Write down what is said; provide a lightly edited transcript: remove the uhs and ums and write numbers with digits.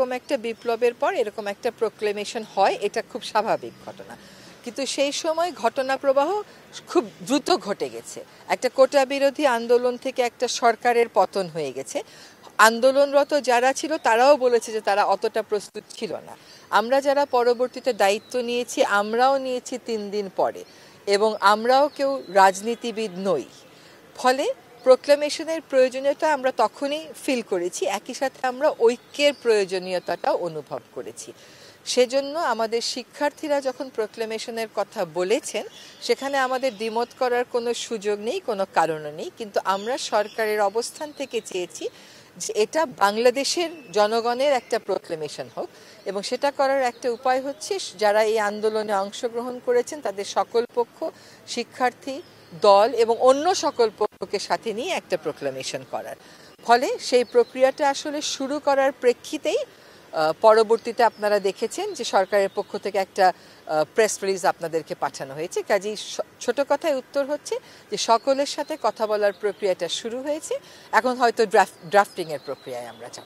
এরকম একটা বিপ্লবের পর এরকম একটা প্রোক্লেমেশন হয়, এটা খুব স্বাভাবিক ঘটনা। কিন্তু সেই সময় ঘটনা প্রবাহ খুব দ্রুত ঘটে গেছে। একটা কোটা বিরোধী আন্দোলন থেকে একটা সরকারের পতন হয়ে গেছে। আন্দোলনরত যারা ছিল তারাও বলেছে যে তারা অতটা প্রস্তুত ছিল না। আমরা যারা পরবর্তীতে দায়িত্ব নিয়েছি, আমরাও নিয়েছি 3 দিন পরে, এবং আমরাও কেউ রাজনীতিবিদ নই। ফলে প্রোক্লামেশনের প্রয়োজনীয়তা আমরা তখনই ফিল করেছি, একই সাথে আমরা ঐক্যের প্রয়োজনীয়তাটাও অনুভব করেছি। সেজন্য আমাদের শিক্ষার্থীরা যখন প্রোক্লামেশনের কথা বলেছেন, সেখানে আমাদের দ্বিমত করার কোনো সুযোগ নেই, কোনো কারণও নেই। কিন্তু আমরা সরকারের অবস্থান থেকে চেয়েছি যে এটা বাংলাদেশের জনগণের একটা প্রোক্লেমেশন হোক, এবং সেটা করার একটা উপায় হচ্ছে যারা এই আন্দোলনে অংশগ্রহণ করেছেন তাদের সকল পক্ষ, শিক্ষার্থী দল এবং অন্য সকল পক্ষকে সাথে নিয়ে একটা প্রোক্লেমেশন করার। ফলে সেই প্রক্রিয়াটা আসলে শুরু করার প্রেক্ষিতেই পরবর্তীতে আপনারা দেখেছেন যে সরকারের পক্ষ থেকে একটা প্রেস রিলিজ আপনাদেরকে পাঠানো হয়েছে। কাজেই ছোট কথায় উত্তর হচ্ছে যে সকলের সাথে কথা বলার প্রক্রিয়াটা শুরু হয়েছে, এখন হয়তো ড্রাফটিংয়ের প্রক্রিয়ায় আমরা যাব।